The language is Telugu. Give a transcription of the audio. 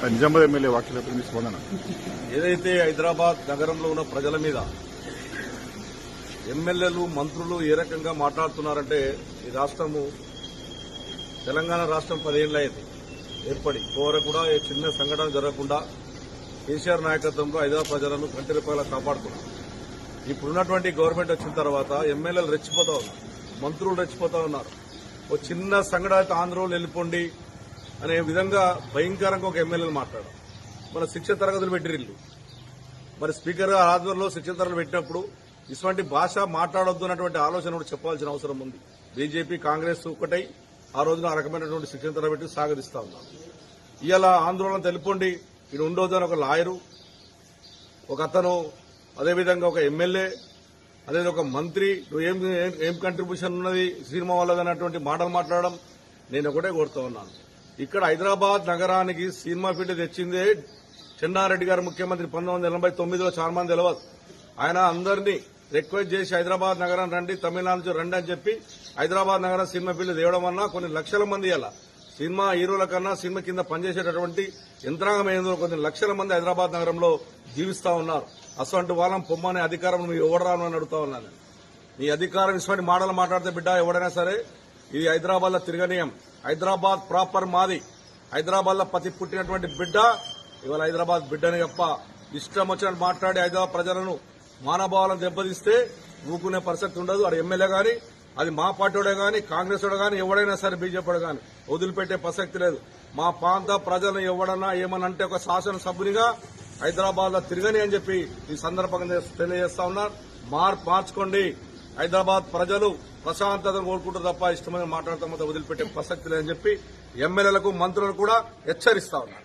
నిజామాబాద్ ఎమ్మెల్యే వ్యాఖ్యలపై మీ స్పందన. ఏదైతే హైదరాబాద్ నగరంలో ఉన్న ప్రజల మీద ఎమ్మెల్యేలు మంత్రులు ఏ రకంగా మాట్లాడుతున్నారంటే, ఈ రాష్ట్రము తెలంగాణ రాష్ట్రం 10 ఏళ్లు అయింది ఏర్పడి కోర కూడా ఏ చిన్న సంఘటన జరగకుండా కేసీఆర్ నాయకత్వంలో హైదరాబాద్ ప్రజలను కంటి రూపాయల కాపాడుతున్నారు. ఇప్పుడున్నటువంటి గవర్నమెంట్ వచ్చిన తర్వాత ఎమ్మెల్యేలు రెచ్చిపోతా ఉన్నారు, మంత్రులు రెచ్చిపోతా ఉన్నారు. ఓ చిన్న సంఘటన ఆంధ్రలో వెళ్ళిపోండి అనే విధంగా భయంకరంగా ఒక ఎమ్మెల్యేలు మాట్లాడారు. మన శిక్షణ తరగతులు పెట్టిరిల్లు, మరి స్పీకర్ ఆధ్వర్యంలో శిక్షణ తరగతులు పెట్టినప్పుడు ఇటువంటి భాష మాట్లాడొద్దు అన్నటువంటి ఆలోచన కూడా చెప్పాల్సిన అవసరం ఉంది. బీజేపీ కాంగ్రెస్ ఒకటై ఆ రోజున ఆ రకమైనటువంటి శిక్షణ తరగతి పెట్టి సాగరిస్తా ఉన్నారు. ఇవాళ ఆందోళన తెలిపండి ఇది ఉండొద్దు అని ఒక లాయరు, ఒక అతను, అదేవిధంగా ఒక ఎమ్మెల్యే, అదే ఒక మంత్రి నువ్వు ఏం కంట్రిబ్యూషన్ ఉన్నది సినిమా వాళ్ళది అన్నటువంటి మాటలు మాట్లాడడం నేను ఒకటే కోరుతా ఉన్నాను. ఇక్కడ హైదరాబాద్ నగరానికి సినిమా ఫీల్డ్ తెచ్చిందే చెన్నారెడ్డి గారు ముఖ్యమంత్రి 1989లో. చాలా మంది తెలియదు. ఆయన అందరినీ రిక్వెస్ట్ చేసి హైదరాబాద్ నగరం రండి, తమిళనాడు నుంచి రండి అని చెప్పి హైదరాబాద్ నగరం సినిమా ఫీల్డ్ తేవడం వల్ల కొన్ని లక్షల మంది ఇలా సినిమా హీరోల కన్నా సినిమా కింద పనిచేసేటటువంటి యంత్రాంగం ఏందో కొన్ని లక్షల మంది హైదరాబాద్ నగరంలో జీవిస్తా ఉన్నారు. అసలు వాళ్ళం పొమ్మనే అధికారం నువ్వు ఎవడరాను అని అడుగుతా ఉన్నాను. నీ అధికారం ఇటువంటి మాటలు మాట్లాడితే బిడ్డ ఎవడైనా సరే ఇది హైదరాబాద్ లో తిరగనీయం. హైదరాబాద్ ప్రాపర్ మాది. హైదరాబాద్ లో పతి పుట్టినటువంటి బిడ్డ ఇవాళ హైదరాబాద్ బిడ్డని తప్ప ఇష్టం వచ్చినట్టు మాట్లాడి హైదరాబాద్ ప్రజలను మానభావాలను దెబ్బతీస్తే ఊకునే పరిస్థితి ఉండదు. అది ఎమ్మెల్యే గాని, అది మా పార్టీడే గాని, కాంగ్రెస్ గాని, ఎవడైనా సరే బీజేపీ గాని వదిలిపెట్టే ప్రసక్తి లేదు. మా ప్రాంత ప్రజలను ఎవడన్నా ఏమనంటే ఒక శాసనసభ్యునిగా హైదరాబాద్ లో తిరగని అని చెప్పి ఈ సందర్భంగా తెలియజేస్తా ఉన్నారు. మార్చుకోండి. హైదరాబాద్ ప్రజలు ప్రశాంతతను కోరుకుంటారు తప్ప ఇష్టమైన మాట్లాడతాం వదిలిపెట్టే ప్రసక్తి లేదని చెప్పి ఎమ్మెల్యేలకు మంత్రులకు కూడా హెచ్చరిస్తా ఉన్నారు.